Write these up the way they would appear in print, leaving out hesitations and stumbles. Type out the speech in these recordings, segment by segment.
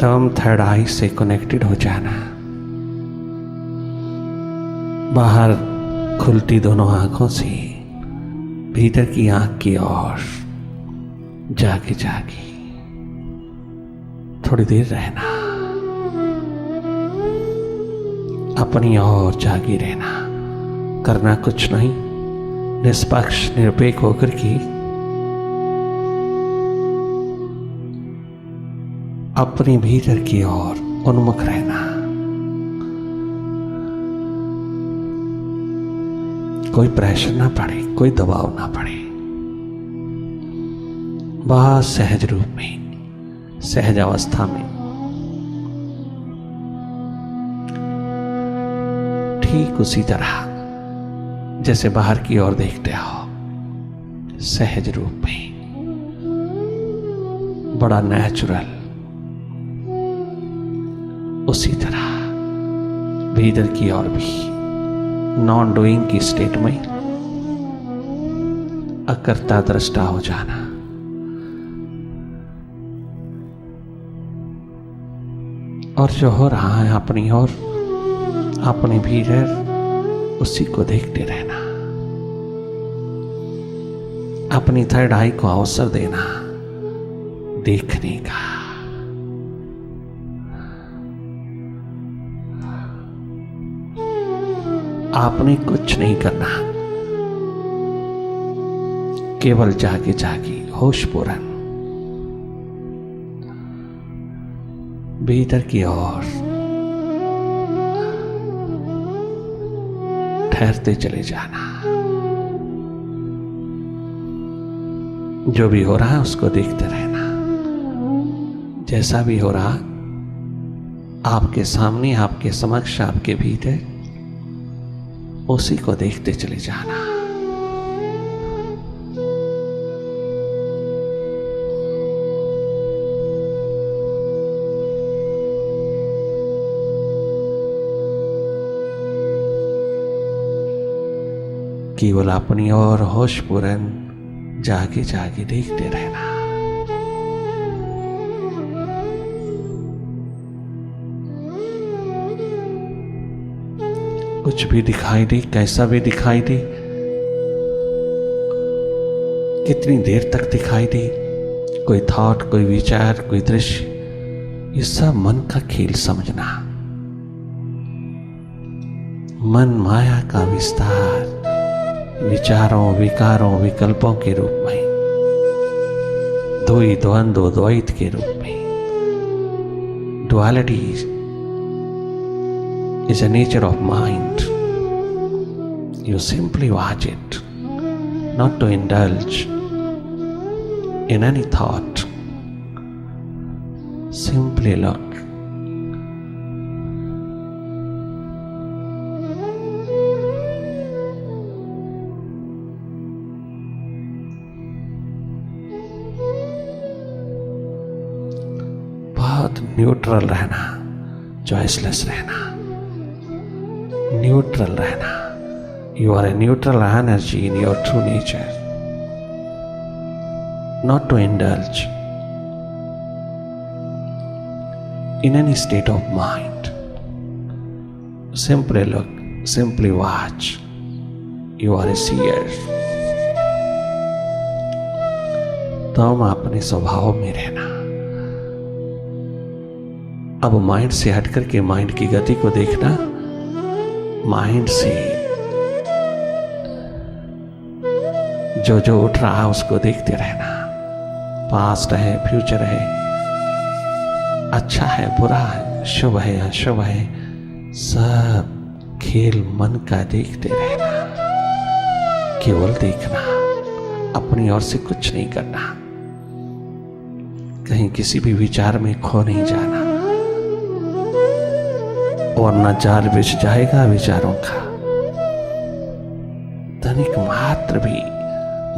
तब थर्ड आई से कनेक्टेड हो जाना। बाहर खुलती दोनों आंखों से भीतर की आंख की ओर जागे जागे थोड़ी देर रहना, अपनी ओर जागी रहना, करना कुछ नहीं, निष्पक्ष निरपेक्ष होकर के अपने भीतर की ओर उन्मुख रहना। कोई प्रेशर ना पड़े, कोई दबाव ना पड़े, बहुत सहज रूप में, सहज अवस्था में, ठीक उसी तरह जैसे बाहर की ओर देखते हो, सहज रूप में, बड़ा नेचुरल, उसी तरह भीतर की ओर भी नॉन डूइंग की स्टेट में अकर्ता दृष्टा हो जाना। और जो हो रहा है अपनी ओर, अपने भीतर, उसी को देखते रहना। अपनी थर्ड आई को अवसर देना देखने का। आपने कुछ नहीं करना, केवल जागे जागे होशपूर्ण भीतर की ओर ठहरते चले जाना। जो भी हो रहा है उसको देखते रहना। जैसा भी हो रहा आपके सामने, आपके समक्ष, आपके भीतर, उसी को देखते चले जाना। केवल अपनी ओर होशपूर्ण जागे जागे देखते रहना। कुछ भी दिखाई दे, कैसा भी दिखाई दे, कितनी देर तक दिखाई दे, कोई थॉट, कोई विचार, कोई दृश्य, ये सब मन का खेल समझना। मन माया का विस्तार, विचारों, विकारों, विकल्पों के रूप में, द्वैत, द्वंद्व, द्वैत के रूप में, duality is a nature of mind. You simply watch it, not to indulge in any thought. Simply look. बहुत न्यूट्रल रहना, चॉइसलेस रहना, न्यूट्रल रहना। You are a neutral energy in your true nature, not to indulge in any state of mind. Simply look, simply watch. You are a seer. तुम अपने स्वभाव में रहना। अब माइंड से हटकर के माइंड की गति को देखना। माइंड से जो जो उठ रहा है उसको देखते रहना। पास्ट है, फ्यूचर है, अच्छा है, बुरा है, शुभ है, अशुभ है, सब खेल मन का देखते रहना। केवल देखना, अपनी ओर से कुछ नहीं करना, कहीं किसी भी विचार में खो नहीं जाना, वरना जाल बिछ जाएगा विचारों का। तनिक मात्र भी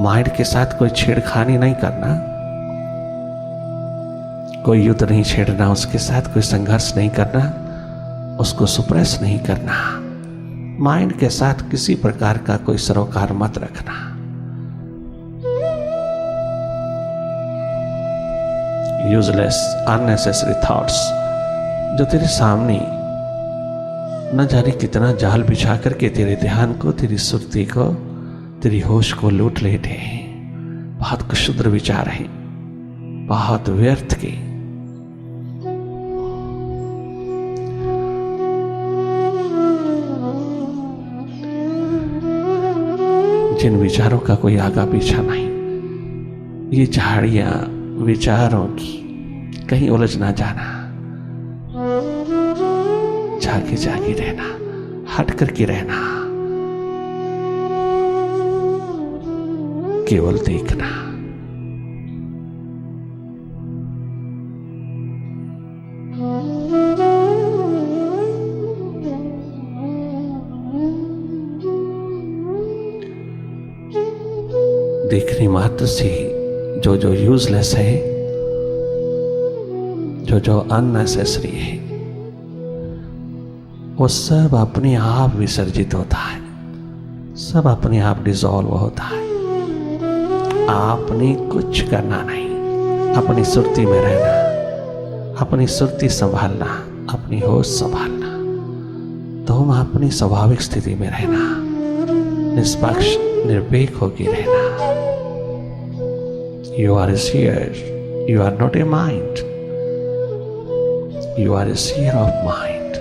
माइंड के साथ कोई छेड़खानी नहीं करना, कोई युद्ध नहीं छेड़ना, उसके साथ कोई संघर्ष नहीं करना, उसको सुप्रेस नहीं करना। माइंड के साथ किसी प्रकार का कोई सरोकार मत रखना। यूजलेस अननेसेसरी थॉट्स जो तेरे सामने न जाने कितना जाल बिछा करके तेरे ध्यान को, तेरी सुरती को, तेरी होश को लूट लेते हैं। बहुत क्षुद्र विचार हैं, बहुत व्यर्थ के। जिन विचारों का कोई आगा पीछा नहीं, ये झाड़ियां विचारों की कहीं उलझ ना जाना, जागे जागे रहना, हट करके रहना, केवल देखना। देखने मात्र से जो जो यूजलेस है, जो जो अननेसेसरी है, वो सब अपने आप विसर्जित होता है, सब अपने आप डिसॉल्व होता है। आपने कुछ करना नहीं, अपनी सुरती में रहना, अपनी सुरती संभालना, अपनी होश संभालना। तुम अपनी स्वाभाविक स्थिति में रहना, निष्पक्ष निर्भीक होकर रहना। You are a seer, you are not a mind, you are a seer of mind.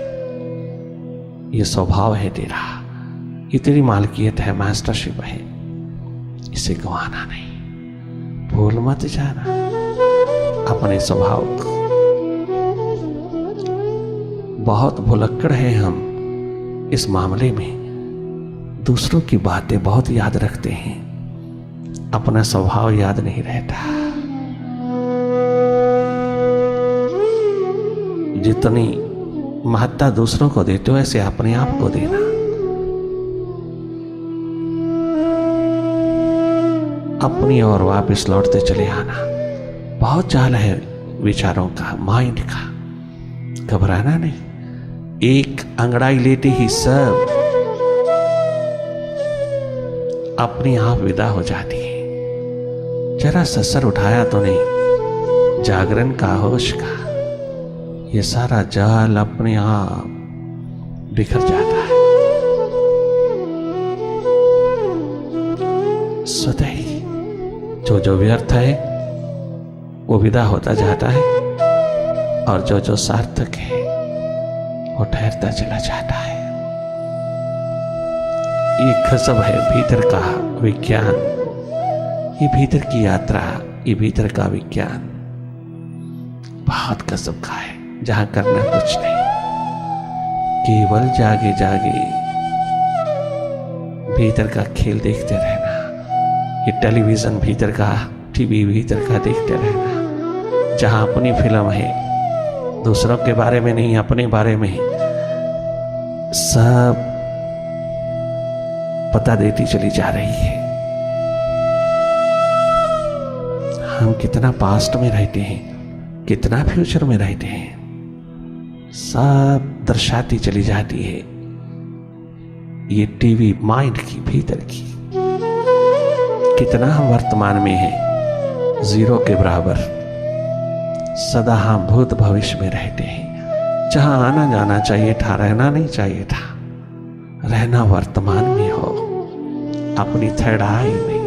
ये स्वभाव है तेरा, ये तेरी मालकियत है, मास्टरशिप है, इसे गंवाना नहीं। भूल मत जाना अपने स्वभाव को। बहुत भुलक्कड़ हैं हम इस मामले में, दूसरों की बातें बहुत याद रखते हैं, अपना स्वभाव याद नहीं रहता। जितनी महत्ता दूसरों को देते हो, ऐसे अपने आप को देना। अपनी ओर वापस लौटते चले आना। बहुत चाल है विचारों का, माइंड का। घबराना नहीं, एक अंगड़ाई लेते ही सब अपनी आप विदा हो जाती है। जरा सर उठाया तो नहीं, जागरण का, होश का, ये सारा जाल अपने आप बिखर जाता है। स्वतः ही जो जो व्यर्थ है वो विदा होता जाता है, और जो जो सार्थक है वो ठहरता चला जाता है। ये गजब है भीतर का विज्ञान, ये भीतर की यात्रा, ये भीतर का विज्ञान बहुत गजब का है, जहां करना कुछ नहीं, केवल जागे जागे भीतर का खेल देखते रहना। ये टेलीविजन भीतर का, टीवी भीतर का देखते रहना, जहां अपनी फिल्म है, दूसरों के बारे में नहीं, अपने बारे में सब पता देती चली जा रही है। हम कितना पास्ट में रहते हैं, कितना फ्यूचर में रहते हैं, सब दर्शाती चली जाती है ये टीवी माइंड की भीतर की। कितना हम वर्तमान में हैं, जीरो के बराबर। सदा हम भूत भविष्य में रहते हैं, जहां आना जाना चाहिए था, रहना नहीं चाहिए था। रहना वर्तमान में हो, अपनी थर्ड आई में,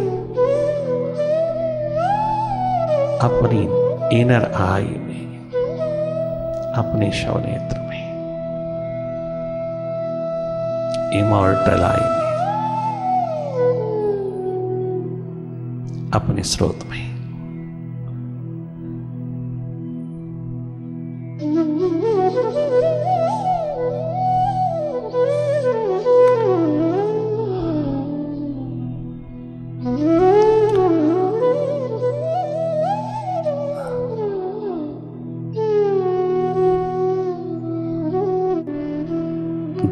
अपनी इनर आई में, अपने शवनेत्र में, इमॉर्टल आई में, अपने स्रोत में।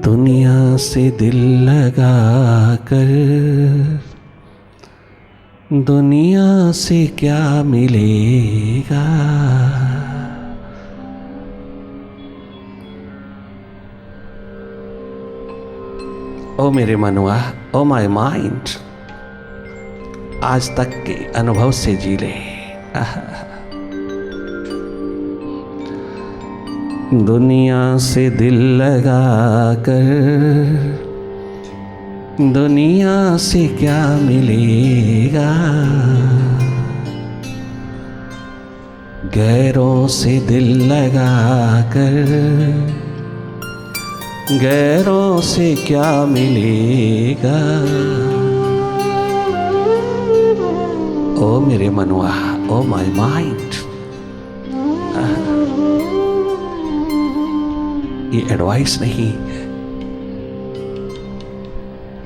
दुनिया से दिल लगा कर दुनिया से क्या मिलेगा। ओ मेरे मनुआ, ओ माय माइंड, आज तक के अनुभव से जी ले। दुनिया से दिल लगा कर दुनिया से क्या मिलेगा, गैरों से दिल लगा कर गैरों से क्या मिलेगा। ओ मेरे मनवा, ओ माय माइंड, ये एडवाइस नहीं,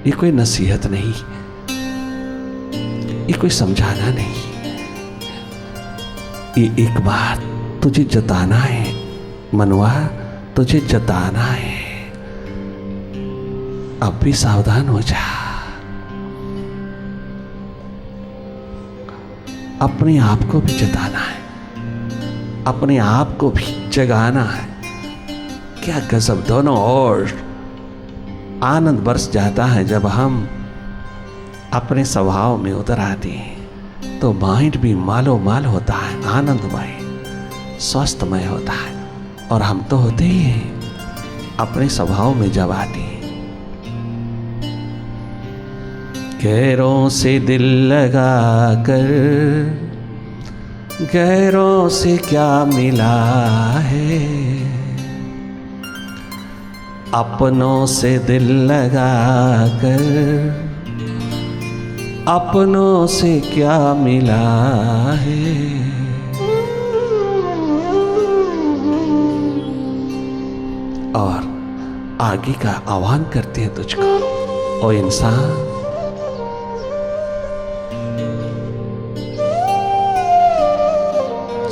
ये कोई नसीहत नहीं, ये कोई समझाना नहीं, ये एक बात तुझे जताना है मनवा, तुझे जताना है। अब भी सावधान हो जा, अपने आप को भी जताना है, अपने आप को भी जगाना है। क्या गजब, दोनों ओर आनंद बरस जाता है जब हम अपने स्वभाव में उतर आते हैं, तो माइंड भी मालो माल होता है, आनंदमय स्वस्थमय होता है। और हम तो होते ही हैं अपने स्वभाव में जब आते हैं। गैरों से दिल लगा कर गैरों से क्या मिला है, अपनों से दिल लगा कर अपनों से क्या मिला है। और आगे का आह्वान करते हैं तुझको, ओ इंसान,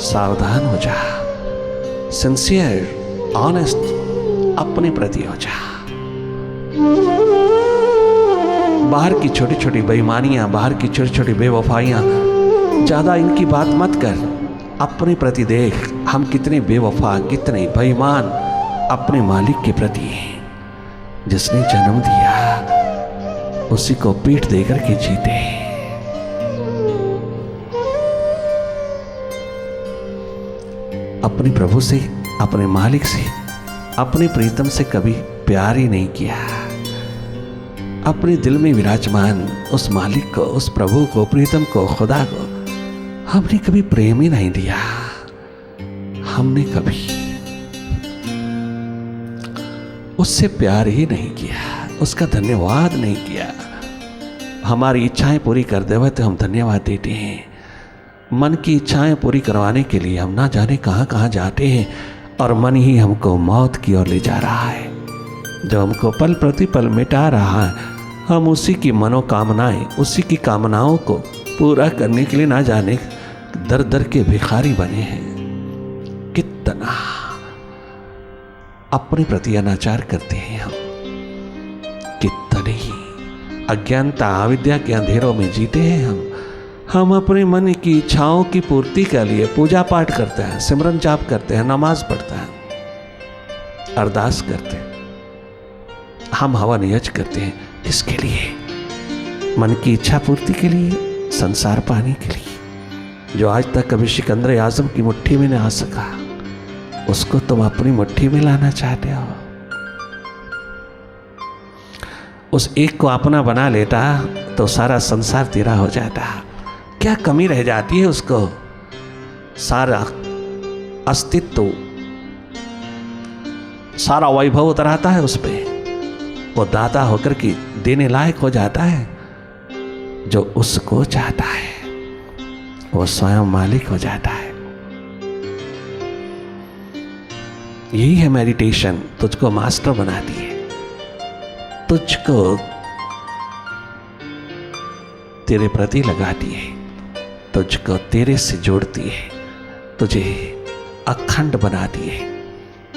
सावधान हो जा, सिंसियर ऑनेस्ट अपने प्रति हो जा। बाहर की छोटी छोटी बेईमानियां, बाहर की छोटी छोटी बेवफाइयां, ज्यादा इनकी बात मत कर, अपने प्रति देख हम कितने बेवफा, कितने बेईमान अपने मालिक के प्रति हैं। जिसने जन्म दिया उसी को पीठ देकर के जीते। अपने प्रभु से, अपने मालिक से, अपने प्रीतम से कभी प्यार ही नहीं किया। अपने दिल में विराजमान उस मालिक को, उस प्रभु को, प्रीतम को, खुदा को हमने कभी प्रेम ही नहीं दिया। हमने कभी उससे प्यार ही नहीं किया, उसका धन्यवाद नहीं किया। हमारी इच्छाएं पूरी कर दे वह तो हम धन्यवाद देते हैं। मन की इच्छाएं पूरी करवाने के लिए हम ना जाने कहाँ कहाँ जाते हैं, और मन ही हमको मौत की ओर ले जा रहा है, जो हमको पल प्रतिपल मिटा रहा है। हम उसी की मनोकामनाएं, उसी की कामनाओं को पूरा करने के लिए ना जाने दर दर के भिखारी बने हैं। कितना अपने प्रति अनाचार करते हैं हम, कितने ही अज्ञानता अविद्या के अंधेरों में जीते हैं हम अपने मन की इच्छाओं की पूर्ति के लिए पूजा पाठ करते हैं, सिमरन जाप करते हैं, नमाज पढ़ते हैं, अरदास करते हैं, हम हवन यज्ञ करते हैं। किसके लिए? मन की इच्छा पूर्ति के लिए, संसार पाने के लिए। जो आज तक कभी सिकंदर आजम की मुट्ठी में न आ सका, उसको तुम अपनी मुट्ठी में लाना चाहते हो। उस एक को अपना बना लेता तो सारा संसार तेरा हो जाता। क्या कमी रह जाती है उसको? सारा अस्तित्व, सारा वैभव उतर आता है उस पे। वो दाता होकर के देने लायक हो जाता है। जो उसको चाहता है वो स्वयं मालिक हो जाता है। यही है मेडिटेशन, तुझको मास्टर बनाती है, तुझको तेरे प्रति लगाती है, तुझको तेरे से जोड़ती है, तुझे अखंड बनाती है,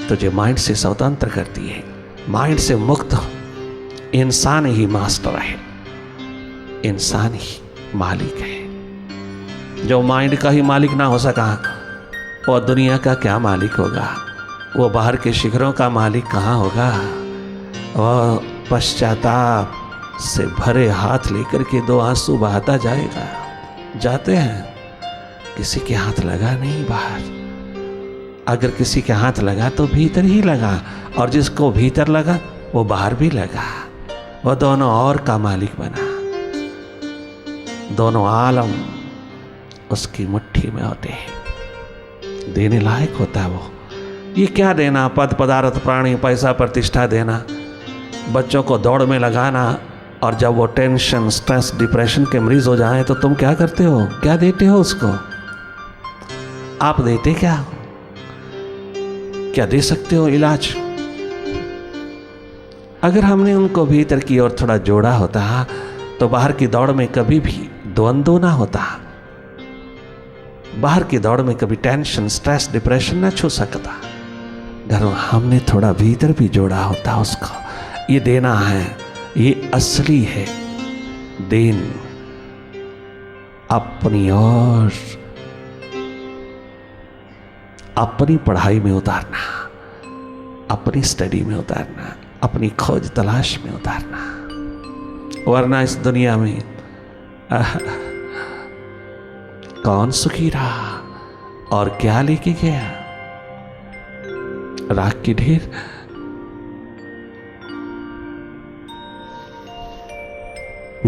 तुझे माइंड से स्वतंत्र करती है, माइंड से मुक्त। इंसान ही मास्टर है, इंसान ही मालिक है। जो माइंड का ही मालिक ना हो सका, वो दुनिया का क्या मालिक होगा? वो बाहर के शिखरों का मालिक कहाँ होगा? वो पश्चाताप से भरे हाथ लेकर के दो आंसू बहाता जाएगा। जाते हैं, किसी के हाथ लगा नहीं बाहर। अगर किसी के हाथ लगा तो भीतर ही लगा, और जिसको भीतर लगा वो बाहर भी लगा। वो दोनों और का मालिक बना। दोनों आलम उसकी मुट्ठी में होते हैं। देने लायक होता है वो। ये क्या देना, पद पदार्थ प्राणी पैसा प्रतिष्ठा देना, बच्चों को दौड़ में लगाना, और जब वो टेंशन स्ट्रेस डिप्रेशन के मरीज हो जाएं तो तुम क्या करते हो, क्या देते हो उसको? आप देते क्या हो? क्या दे सकते हो इलाज? अगर हमने उनको भीतर की ओर थोड़ा जोड़ा होता तो बाहर की दौड़ में कभी भी द्वंद्व ना होता। बाहर की दौड़ में कभी टेंशन स्ट्रेस डिप्रेशन ना छू सकता। अगर हमने थोड़ा भीतर भी जोड़ा होता उसको, ये देना है, ये असली है देन। अपनी और अपनी पढ़ाई में उतारना, अपनी स्टडी में उतारना, अपनी खोज तलाश में उतारना। वरना इस दुनिया में कौन सुखी रहा और क्या लेके गया? राख की ढेर।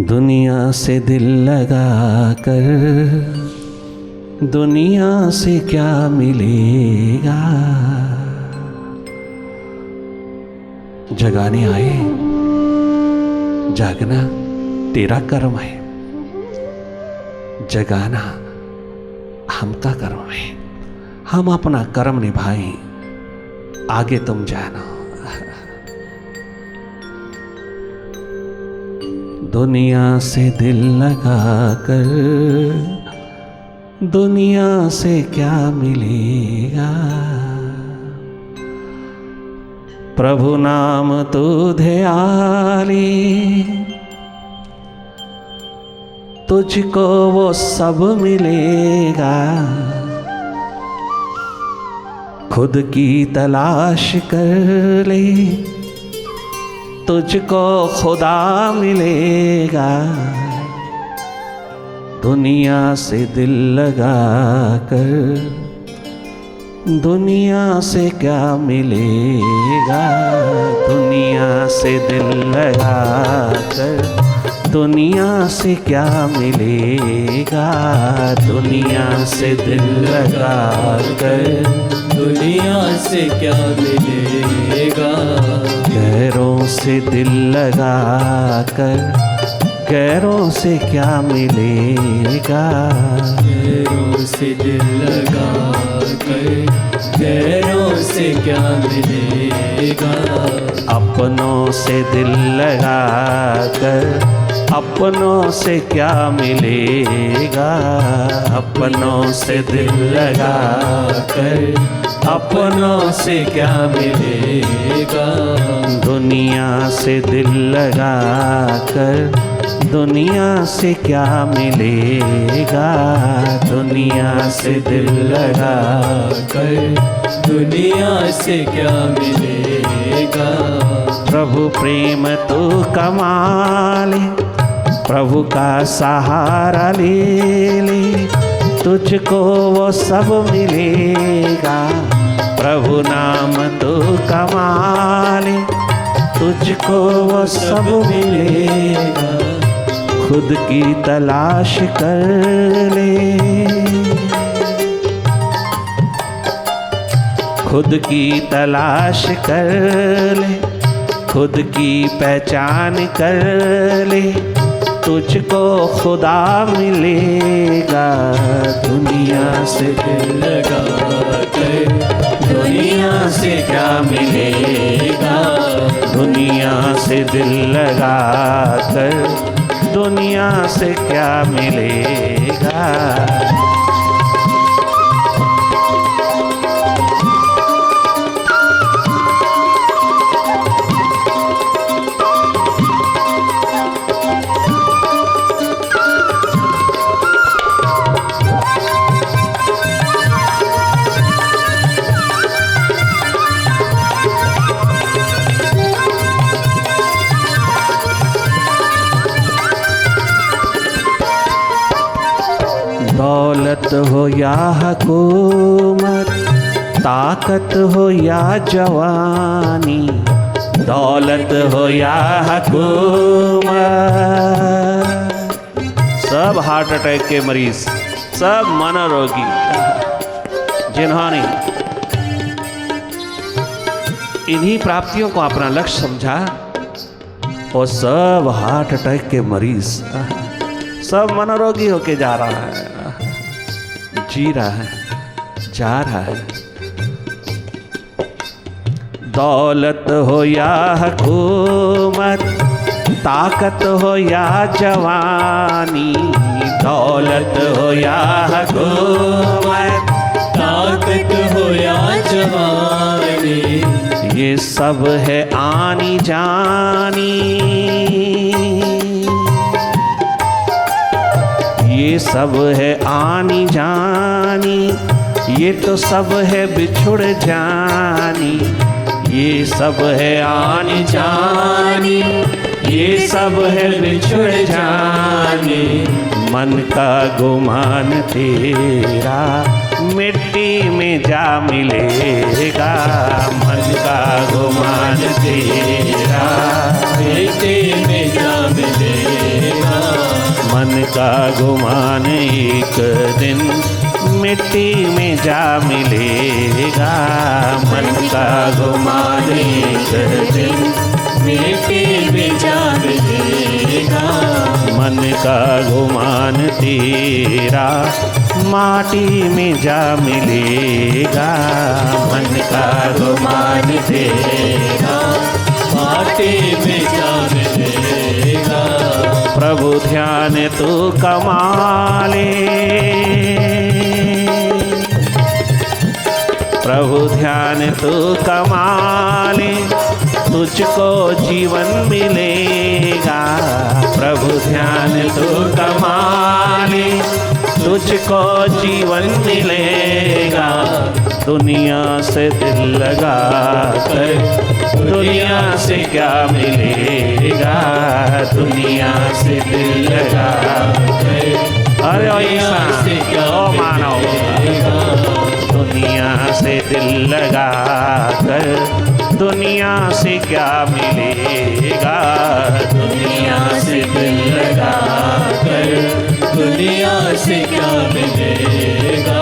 दुनिया से दिल लगा कर दुनिया से क्या मिलेगा? जगाने आए, जागना तेरा कर्म है, जगाना हमका कर्म है। हम अपना कर्म निभाएं, आगे तुम जानो। दुनिया से दिल लगा कर दुनिया से क्या मिलेगा? प्रभु नाम तू ध्याले, तुझको वो सब मिलेगा। खुद की तलाश कर ले, तुझको खुदा मिलेगा। दुनिया से दिल लगा कर दुनिया से क्या मिलेगा? दुनिया से दिल लगा कर दुनिया से क्या मिलेगा? दुनिया से दिल लगा कर दुनिया से क्या मिलेगा? गैरों से दिल लगा कर गैरों से क्या मिलेगा? गैरों से दिल लगा कर गैरों से क्या मिलेगा? अपनों से दिल लगा कर अपनों से क्या मिलेगा? अपनों से दिल लगा कर अपनों से क्या मिलेगा? दुनिया से दिल लगा कर दुनिया से क्या मिलेगा? दुनिया से दिल लगा कर दुनिया से क्या मिलेगा? प्रभु प्रेम तू कमाल, प्रभु का सहारा ले ले, तुझको वो सब मिलेगा। प्रभु नाम तू कमाल, तुझको वो सब मिलेगा। खुद की तलाश कर ले, खुद की तलाश कर ले, खुद की पहचान कर ले, तुझको खुदा मिलेगा। दुनिया से दिल लगा कर दुनिया से क्या मिलेगा? दुनिया से दिल लगा कर दुनिया से क्या मिलेगा? दौलत हो या हुकूमत, ताकत हो या जवानी, दौलत हो या हुकूमत। सब हार्ट अटैक के मरीज, सब मनोरोगी जिन्होंने इन्हीं प्राप्तियों को अपना लक्ष्य समझा, वो सब हार्ट अटैक के मरीज, सब मनोरोगी होके जा रहा है, जी रहा है, जा रहा है। दौलत हो या हुकूमत, ताकत हो या जवानी, दौलत हो या हुकूमत, ताकत हो या जवानी, ये सब है आनी जानी, ये सब है आनी जानी, ये तो सब है बिछुड़ जानी, ये सब है आनी जानी, ये सब है बिछुड़ जानी। मन का गुमान तेरा मिट्टी में जा मिलेगा, मन का गुमान तेरा मिट्टी में जा मिलेगा, मन का गुमान एक दिन मिट्टी में जा मिलेगा, मन का गुमान एक दिन मिट्टी में जा मिलेगा, मन का गुमान तेरा माटी में जा मिलेगा, मन का गुमान तेरा माटी में जा मिलेगा। प्रभु ध्यान तू कमाले, प्रभु ध्यान तू कमाले, तुझको जीवन मिलेगा, प्रभु ध्यान तू कमाले, तुझको जीवन मिलेगा। दुनिया से दिल लगा कर, दुनिया से क्या मिलेगा, दुनिया से दिल लगा कर, अरे ऐसा से क्या मानो, दुनिया से दिल लगा कर, दुनिया से क्या मिलेगा, दुनिया से दिल लगा कर, दुनिया से क्या मिलेगा।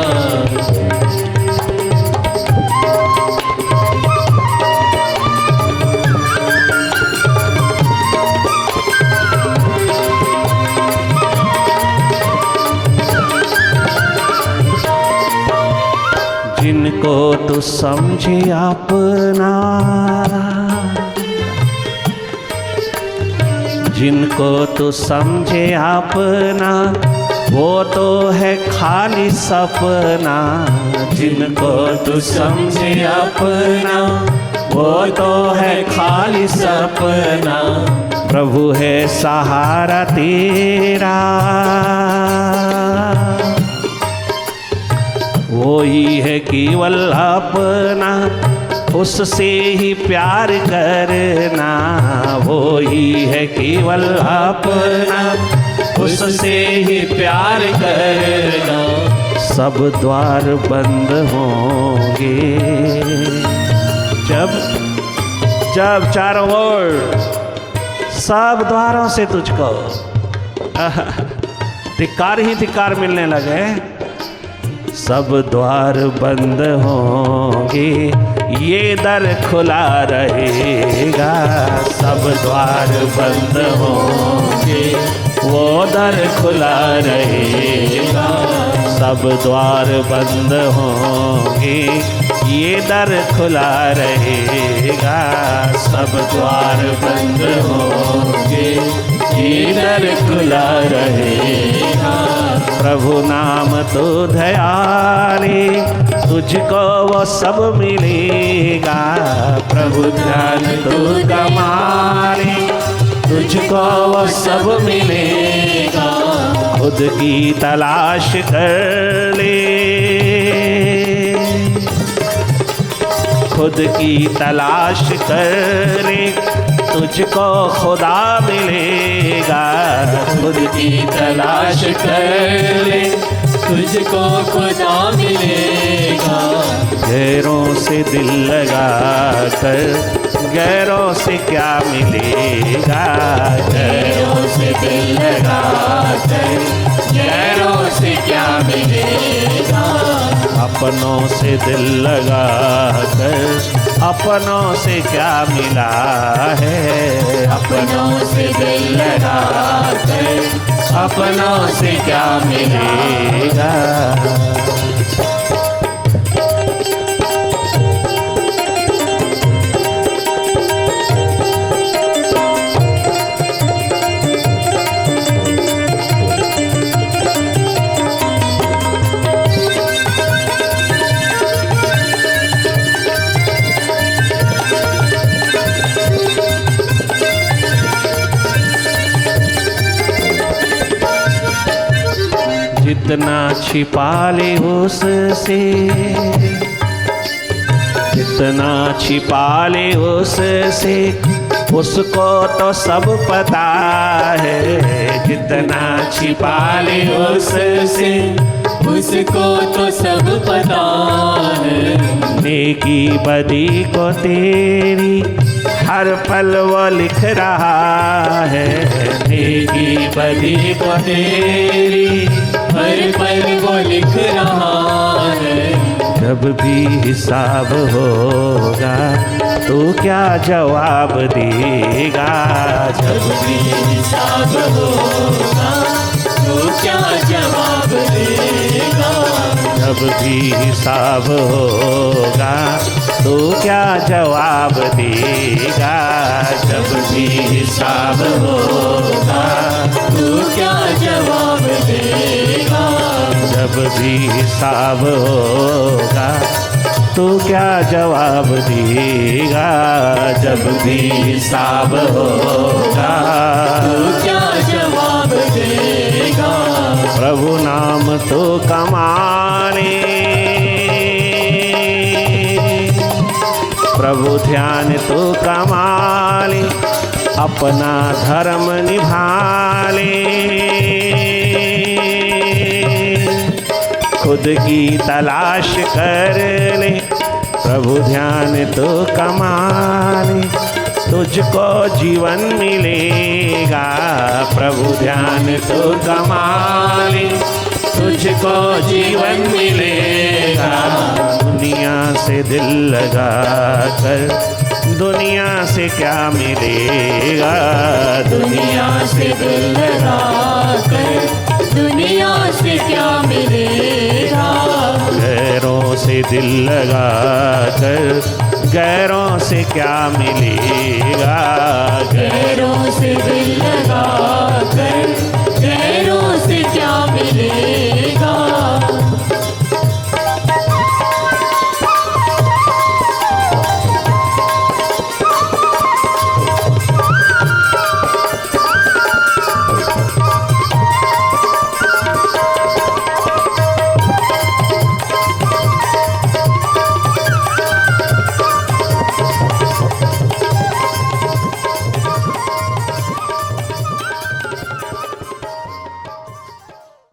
जिनको तू समझे अपना, जिनको तू समझे अपना, वो तो है खाली सपना, जिनको तू समझे अपना, वो तो है खाली सपना। प्रभु है सहारा तेरा, वो ही है केवल अपना, उससे ही प्यार करना, वो ही है केवल अपना, उससे ही प्यार करना। सब द्वार बंद होंगे जब जब चारों ओर सब द्वारों से तुझको धिक्कार ही धिक्कार मिलने लगे, सब द्वार बंद होंगे, ये दर खुला रहेगा, सब द्वार बंद होंगे, वो दर खुला रहेगा, सब द्वार बंद होंगे, ये दर खुला रहेगा, सब द्वार बंद होंगे, ये दर खुला रहेगा। प्रभु नाम तो दयाले, तुझको वो सब मिलेगा, प्रभु ध्यान तो कमाले, तुझको वो सब मिलेगा। खुद की तलाश कर ले, खुद की तलाश कर ले, तुझको खुदा मिलेगा, खुद की तलाश कर ले, तुझको खुदा मिलेगा। गैरों से दिल लगा कर गैरों से क्या मिलेगा। गैरों से दिल लगा कर गैरों से क्या मिलेगा। अपनों से दिल लगा कर अपनों से क्या मिला है। अपनों से दिल लगा कर अपनों से क्या मिलेगा। जितना छिपा ले उससे जितना छिपा ले उससे उसको तो सब पता है। जितना छिपा ले उससे उसको तो सब पता है। नेकी बदी को तेरी हर पल वो लिख रहा है। नेकी बदी को तेरी हर पल वो लिख रहा है। जब भी हिसाब होगा तो क्या जवाब देगा। जब भी हिसाब होगा तो क्या जवाब देगा। जब भी हिसाब होगा तो क्या जवाब देगा। जब भी हिसाब होगा तो क्या जवाब देगा। जब भी हिसाब होगा तो क्या जवाब देगा। जब भी हिसाब होगा तो क्या जवाब देगा। प्रभु नाम तो कमाने प्रभु ध्यान तो कमाले अपना धर्म निभा ले। खुद की तलाश कर ले प्रभु ध्यान तो कमाले तुझको जीवन मिलेगा। प्रभु ध्यान तो कमाले तुझको जीवन मिलेगा। दुनिया से दिल लगा कर दुनिया से क्या मिलेगा। दुनिया से दिल लगा कर दुनिया से क्या मिलेगा। गैरों से दिल लगा कर गैरों से क्या मिलेगा। गैरों से दिल लगा कर गैरों से क्या मिलेगा।